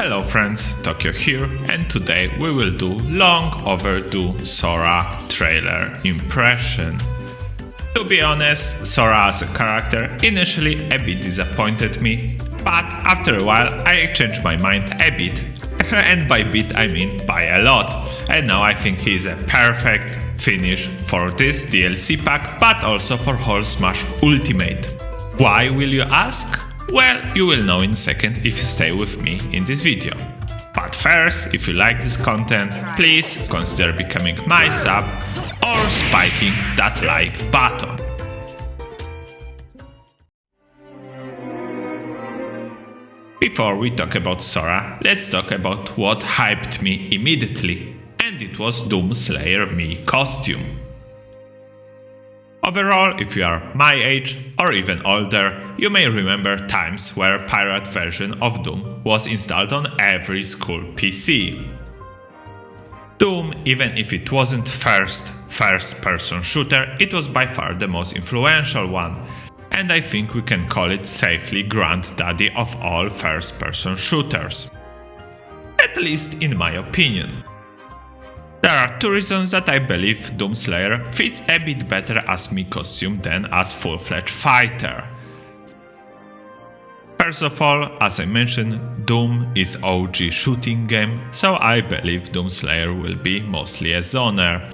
Hello friends, Tokjo here, and today we will do long overdue Sora trailer impression. To be honest, Sora as a character initially a bit disappointed me, but after a while I changed my mind a bit, and by bit I mean by a lot, and now I think he is a perfect finish for this DLC pack, but also for whole Smash Ultimate. Why will you ask? Well, you will know in a second if you stay with me in this video. But first, if you like this content, please consider becoming my sub or spiking that like button. Before we talk about Sora, let's talk about what hyped me immediately, and it was Doomslayer Mii costume. Overall, if you are my age or even older, you may remember times where a pirate version of Doom was installed on every school PC. Doom, even if it wasn't first-person shooter, it was by far the most influential one, and I think we can call it safely granddaddy of all first-person shooters. At least in my opinion. There are two reasons that I believe Doomslayer fits a bit better as Mii costume than as full-fledged fighter. First of all, as I mentioned, Doom is OG shooting game, so I believe Doomslayer will be mostly a zoner.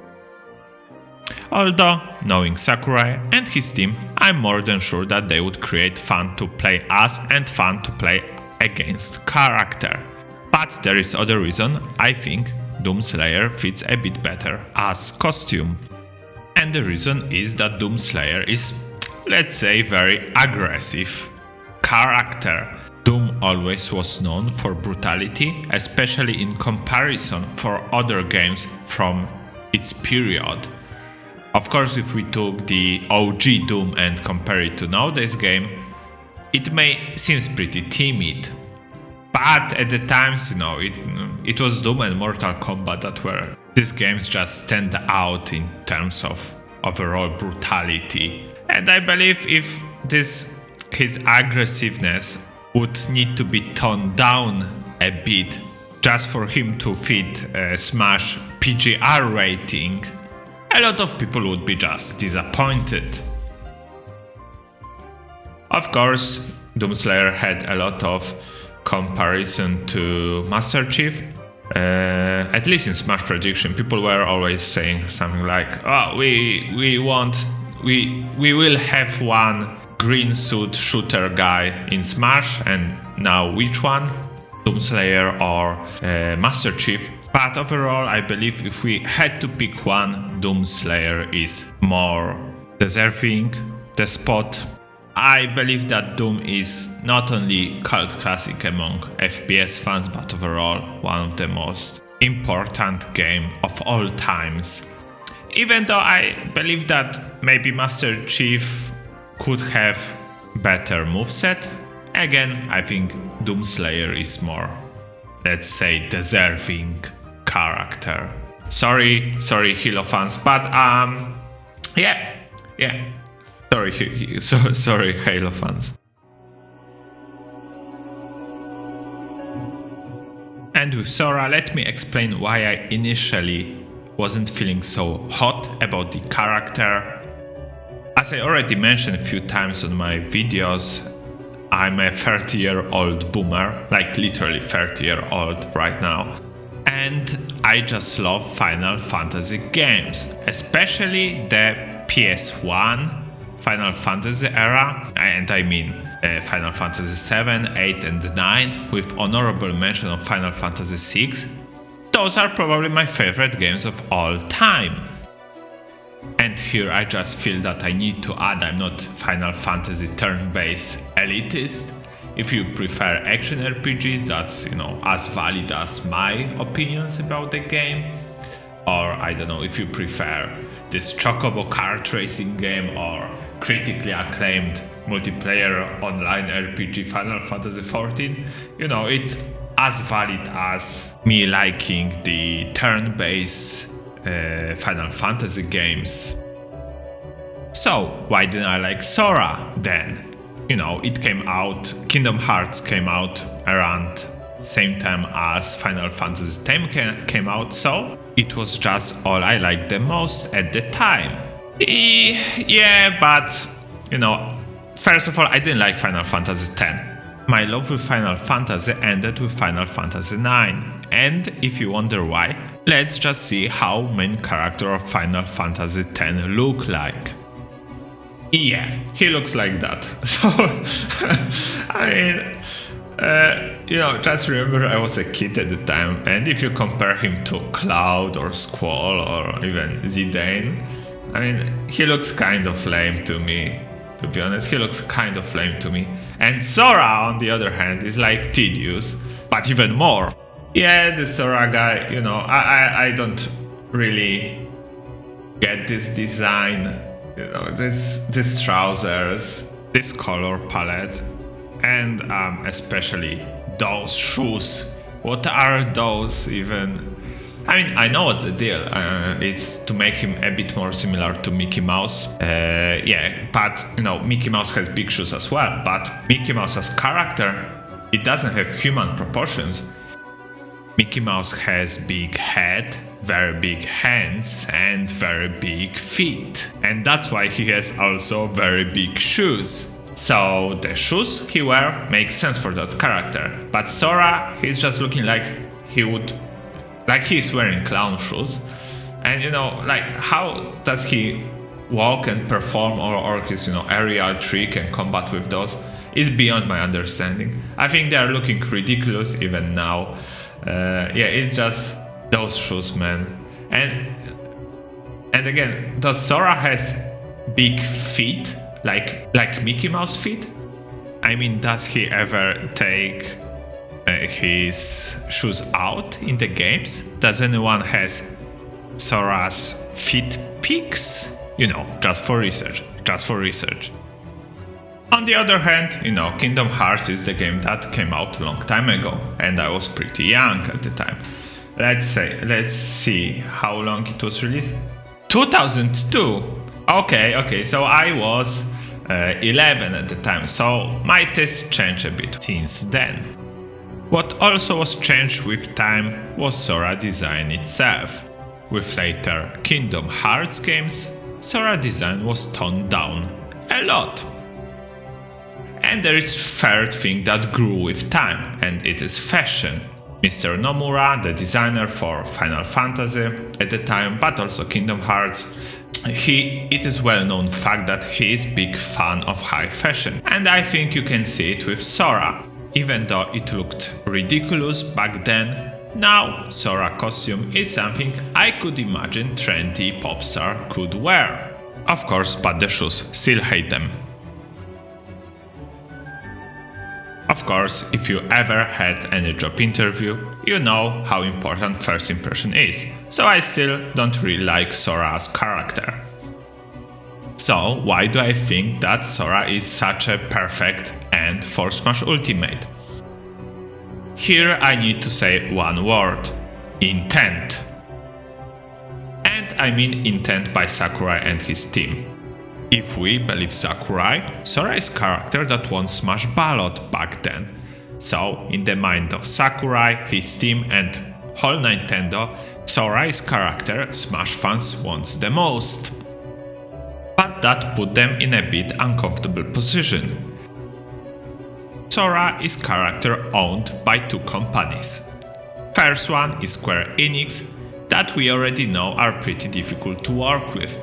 Although, knowing Sakurai and his team, I'm more than sure that they would create fun to play as and fun to play against character. But there is other reason I think Doomslayer fits a bit better as costume. And the reason is that Doomslayer is, let's say, very aggressive character. Doom always was known for brutality, especially in comparison for other games from its period. Of course, if we took the OG Doom and compare it to nowadays game, it may seem pretty timid. But at the times, it was Doom and Mortal Kombat that were these games just stand out in terms of overall brutality. And I believe if his aggressiveness would need to be toned down a bit just for him to fit a Smash PGR rating, a lot of people would be just disappointed. Of course, Doomslayer had a lot of comparison to Master Chief. At least in Smash Prediction, people were always saying something like, "Oh, we will have one green suit shooter guy in Smash, and now which one? Doomslayer or Master Chief?" But overall, I believe if we had to pick one, Doomslayer is more deserving the spot. I believe that Doom is not only cult classic among FPS fans, but overall one of the most important game of all times. Even though I believe that maybe Master Chief could have better moveset, again I think Doomslayer is more, let's say, deserving character. Sorry Halo fans, but yeah. Sorry Halo fans. And with Sora, let me explain why I initially wasn't feeling so hot about the character. As I already mentioned a few times on my videos, I'm a 30-year-old boomer, like literally 30-year-old right now. And I just love Final Fantasy games, especially the PS1 Final Fantasy era, and I mean Final Fantasy 7, 8 and 9, with honorable mention of Final Fantasy 6. Those are probably my favorite games of all time. And here I just feel that I need to add, I'm not Final Fantasy turn-based elitist. If you prefer action RPGs, that's, as valid as my opinions about the game. Or I don't know, if you prefer this Chocobo kart racing game or critically acclaimed multiplayer online RPG Final Fantasy XIV, it's as valid as me liking the turn-based Final Fantasy games. So why didn't I like Sora then? It came out, Kingdom Hearts came out around same time as Final Fantasy X came out, so it was just all I liked the most at the time. Yeah, but first of all, I didn't like Final Fantasy X. My love with Final Fantasy ended with Final Fantasy IX, and if you wonder why, let's just see how main character of Final Fantasy X look like. Yeah, he looks like that. So, I mean, just remember I was a kid at the time, and if you compare him to Cloud or Squall or even Zidane, I mean, he looks kind of lame to me. To be honest, he looks kind of lame to me. And Sora, on the other hand, is like tedious, but even more. Yeah, the Sora guy, I don't really get this design. This trousers, this color palette, and especially those shoes. What are those even? I mean, I know what's the deal. It's to make him a bit more similar to Mickey Mouse. Yeah, but Mickey Mouse has big shoes as well. But Mickey Mouse as character, it doesn't have human proportions. Mickey Mouse has big head, very big hands, and very big feet. And that's why he has also very big shoes. So the shoes he wears make sense for that character. But Sora, he's just looking like he's wearing clown shoes. And how does he walk and perform or his aerial trick and combat with those is beyond my understanding. I think they are looking ridiculous even now. Yeah, it's just those shoes, man. And again, does Sora has big feet like Mickey Mouse feet? I mean, does he ever take his shoes out in the games? Does anyone has Sora's feet pics? Just for research. On the other hand, Kingdom Hearts is the game that came out a long time ago, and I was pretty young at the time. Let's see how long it was released. 2002. Okay, so I was 11 at the time, so my taste changed a bit since then. What also was changed with time was Sora design itself. With later Kingdom Hearts games, Sora design was toned down a lot. And there is third thing that grew with time, and it is fashion. Mr. Nomura, the designer for Final Fantasy at the time, but also Kingdom Hearts, it is well known fact that he is big fan of high fashion, and I think you can see it with Sora. Even though it looked ridiculous back then, now Sora costume is something I could imagine trendy pop star could wear. Of course, but the shoes, still hate them. Of course, if you ever had any job interview, you know how important first impression is, so I still don't really like Sora's character. So why do I think that Sora is such a perfect end for Smash Ultimate? Here I need to say one word: intent. And I mean intent by Sakurai and his team. If we believe Sakurai, Sora is character that won Smash Ballot back then. So, in the mind of Sakurai, his team and whole Nintendo, Sora is character Smash fans want the most. But that put them in a bit uncomfortable position. Sora is character owned by two companies. First one is Square Enix, that we already know are pretty difficult to work with.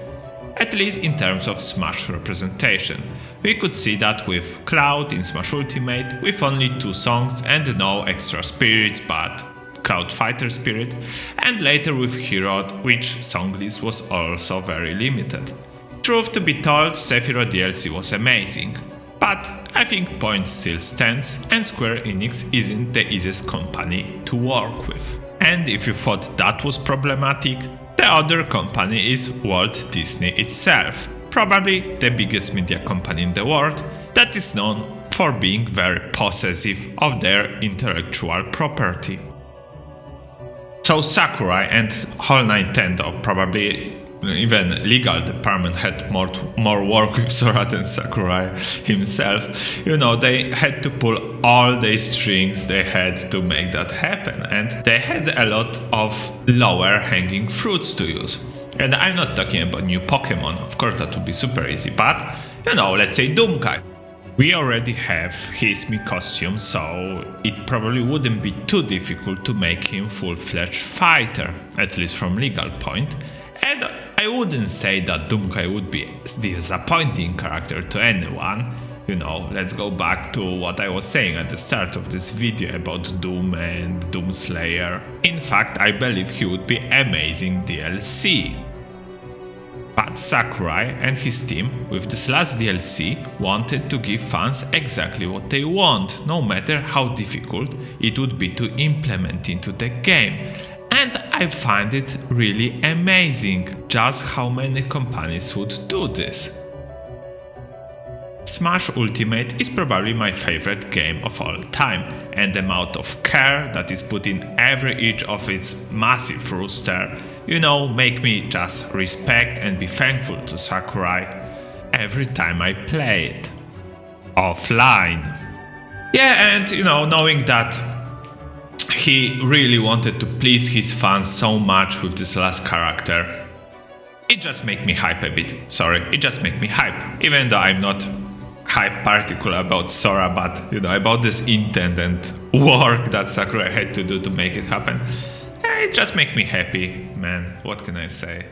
At least in terms of Smash representation. We could see that with Cloud in Smash Ultimate with only 2 songs and no extra spirits but Cloud Fighter Spirit, and later with Hero, which song list was also very limited. Truth to be told, Sephiroth DLC was amazing, but I think point still stands and Square Enix isn't the easiest company to work with. And if you thought that was problematic, the other company is Walt Disney itself, probably the biggest media company in the world that is known for being very possessive of their intellectual property. So Sakurai and whole Nintendo probably even legal department had more work with Sora than Sakurai himself. They had to pull all the strings they had to make that happen, and they had a lot of lower hanging fruits to use. And I'm not talking about new Pokemon, of course that would be super easy, but let's say Doomkai. We already have his Mii costume, so it probably wouldn't be too difficult to make him full-fledged fighter, at least from legal point. And I wouldn't say that Doomkai would be a disappointing character to anyone. Let's go back to what I was saying at the start of this video about Doom and Doomslayer. In fact, I believe he would be amazing DLC. But Sakurai and his team with this last DLC wanted to give fans exactly what they want, no matter how difficult it would be to implement into the game. And I find it really amazing just how many companies would do this. Smash Ultimate is probably my favorite game of all time, and the amount of care that is put in every each of its massive roster, make me just respect and be thankful to Sakurai every time I play it. Offline. Yeah, and knowing that he really wanted to please his fans so much with this last character, it just makes me hype a bit. It just makes me hype, even though I'm not hype particular about Sora, but about this intent and work that Sakurai had to do to make it happen. It just makes me happy, man. What can I say?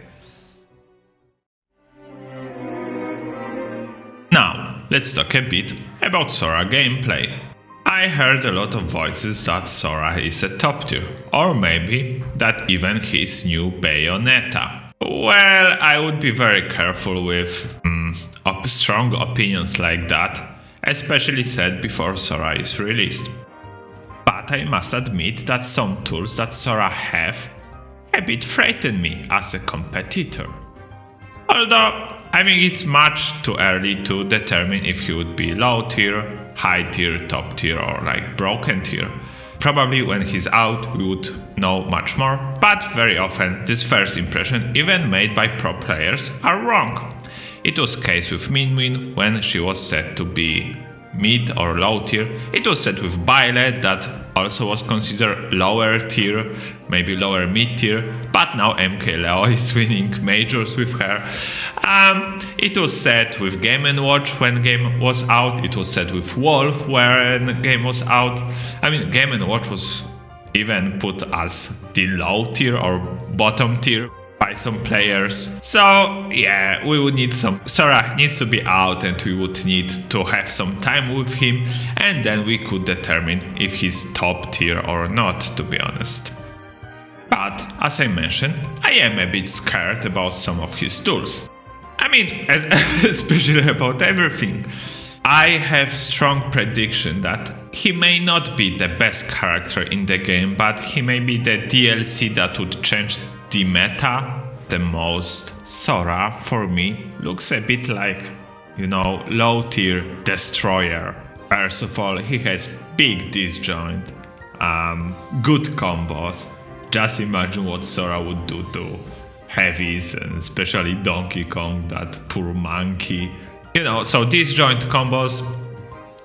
Now, let's talk a bit about Sora gameplay. I heard a lot of voices that Sora is a top tier, or maybe that even his new Bayonetta. Well, I would be very careful with strong opinions like that, especially said before Sora is released. But I must admit that some tools that Sora have a bit frighten me as a competitor. Although, I think it's much too early to determine if he would be low tier, high tier, top tier, or broken tier. Probably when he's out we would know much more, but very often this first impression, even made by pro players, are wrong. It was case with Min when she was said to be mid or low tier. It was said with Byleth that also was considered lower tier, maybe lower mid tier, but now MK Leo is winning majors with her. It was said with Game & Watch when game was out. It was said with Wolf when game was out. Game & Watch was even put as the low tier or bottom tier by some players. So yeah, we would need Sora needs to be out, and we would need to have some time with him, and then we could determine if he's top tier or not, to be honest. But as I mentioned, I am a bit scared about some of his tools. Especially about everything. I have strong prediction that he may not be the best character in the game, but he may be the DLC that would change the meta the most. Sora, for me, looks a bit like, low tier destroyer. First of all, he has big disjoint, good combos. Just imagine what Sora would do to heavies, and especially Donkey Kong, that poor monkey. So disjoint combos,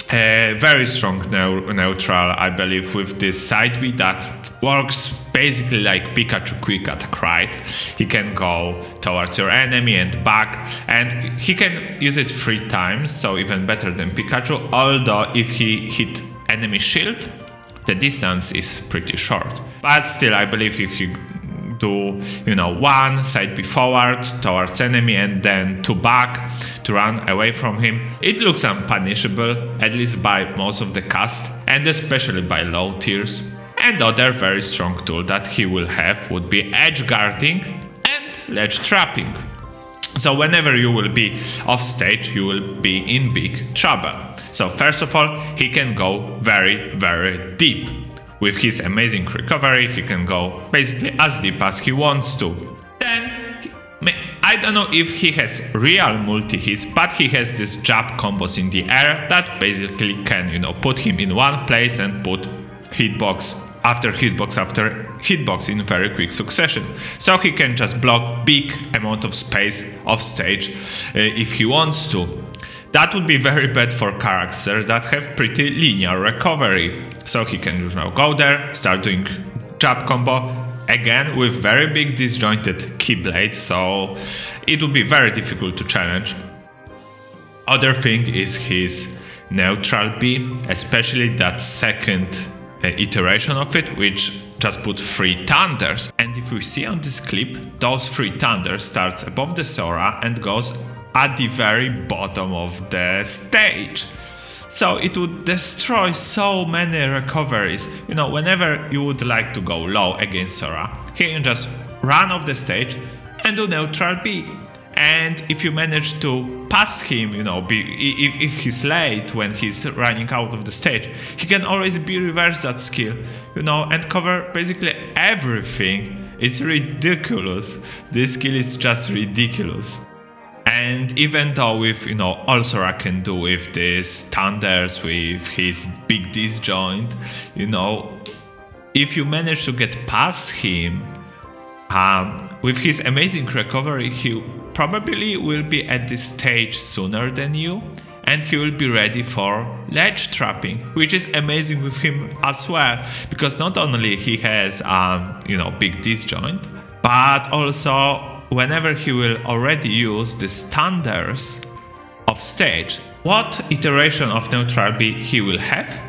very strong neutral, I believe, with this side B that works basically like Pikachu quick attack, right? He can go towards your enemy and back, and he can use it 3 times, so even better than Pikachu, although if he hit enemy shield, the distance is pretty short. But still, I believe if you do, one side B forward towards enemy and then 2 back to run away from him, it looks unpunishable, at least by most of the cast, and especially by low tiers. And other very strong tool that he will have would be edge guarding and ledge trapping. So whenever you will be off stage, you will be in big trouble. So first of all, he can go very, very deep. With his amazing recovery, he can go basically as deep as he wants to. Then, I don't know if he has real multi-hits, but he has these jab combos in the air that basically can, put him in one place and put hitbox after hitbox in very quick succession. So he can just block big amount of space off stage if he wants to. That would be very bad for characters that have pretty linear recovery. So he can go there, start doing jab combo, again with very big disjointed keyblades, so it would be very difficult to challenge. Other thing is his neutral B, especially that second iteration of it, which just put 3 thunders. And if we see on this clip, those 3 thunders starts above the Sora and goes at the very bottom of the stage. So it would destroy so many recoveries. Whenever you would like to go low against Sora, he can just run off the stage and do neutral B. And if you manage to pass him, if he's late when he's running out of the stage, he can always reverse that skill, and cover basically everything. It's ridiculous. This skill is just ridiculous. And even though with, all Sora can do with these thunders, with his big disjoint, if you manage to get past him, with his amazing recovery, he probably will be at this stage sooner than you, and he will be ready for ledge trapping, which is amazing with him as well, because not only he has, big disjoint, but also whenever he will already use the thunders off stage, what iteration of neutral B he will have?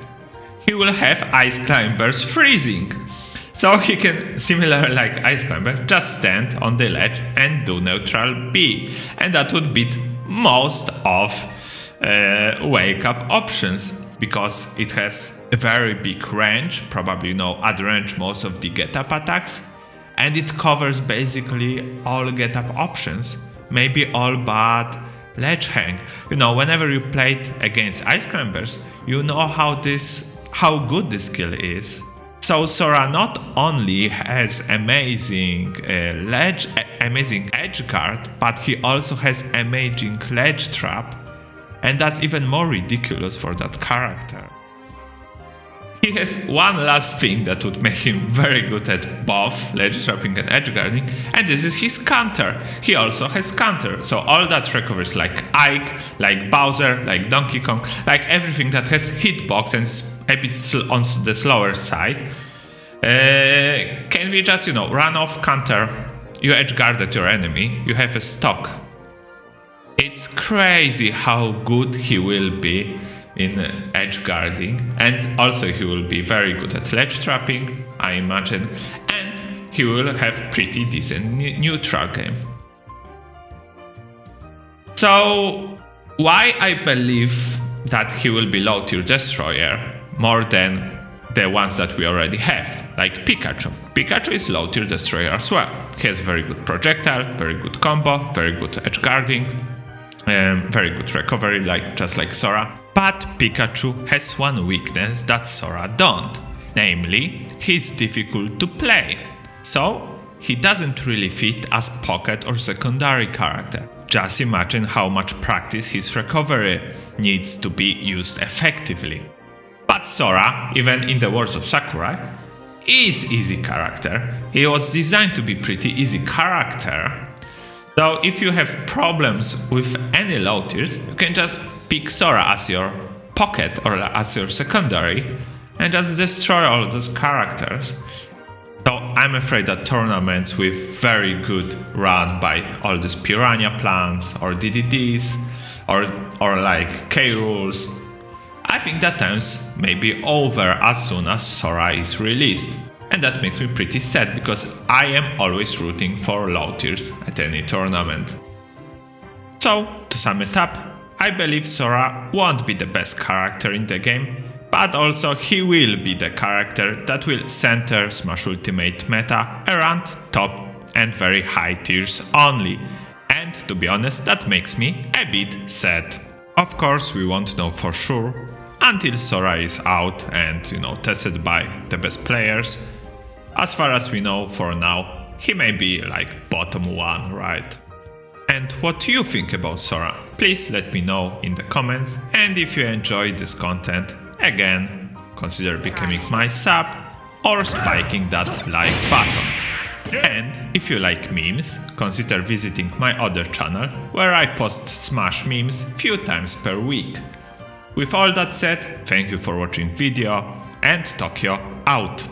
He will have Ice Climber's freezing. So he can, similar like Ice Climber, just stand on the ledge and do neutral B. And that would beat most of wake up options, because it has a very big range, probably at range most of the get up attacks. And it covers basically all get up options, maybe all but ledge hang. Whenever you played against Ice Climbers, you know how good this skill is. So Sora not only has amazing edge guard, but he also has amazing ledge trap, and that's even more ridiculous for that character. He has one last thing that would make him very good at both ledge trapping and edge guarding, and this is his counter. He also has counter, so all that recovers like Ike, like Bowser, like Donkey Kong, like everything that has hitbox and a bit on the slower side, can be just, run off counter, you edge guarded your enemy, you have a stock. It's crazy how good he will be in edge guarding, and also he will be very good at ledge trapping, I imagine, and he will have pretty decent neutral game. So why I believe that he will be low tier destroyer more than the ones that we already have, like Pikachu. Pikachu is low tier destroyer as well. He has very good projectile, very good combo, very good edge guarding, very good recovery, just like Sora. But Pikachu has one weakness that Sora don't, namely, he's difficult to play. So he doesn't really fit as pocket or secondary character. Just imagine how much practice his recovery needs to be used effectively. But Sora, even in the words of Sakurai, is easy character. He was designed to be pretty easy character. So if you have problems with any low tiers, you can just pick Sora as your pocket or as your secondary and just destroy all those characters. So I'm afraid that tournaments with very good run by all these Piranha plants or DDDs or like K rules, I think that times may be over as soon as Sora is released. And that makes me pretty sad, because I am always rooting for low tiers at any tournament. So, to sum it up, I believe Sora won't be the best character in the game, but also he will be the character that will center Smash Ultimate meta around top and very high tiers only. And to be honest, that makes me a bit sad. Of course, we won't know for sure until Sora is out and, tested by the best players. As far as we know for now, he may be like bottom 1, right? And what do you think about Sora? Please let me know in the comments, and if you enjoyed this content, again, consider becoming my sub, or spiking that like button. And if you like memes, consider visiting my other channel where I post Smash memes few times per week. With all that said, thank you for watching video and Tokyo out!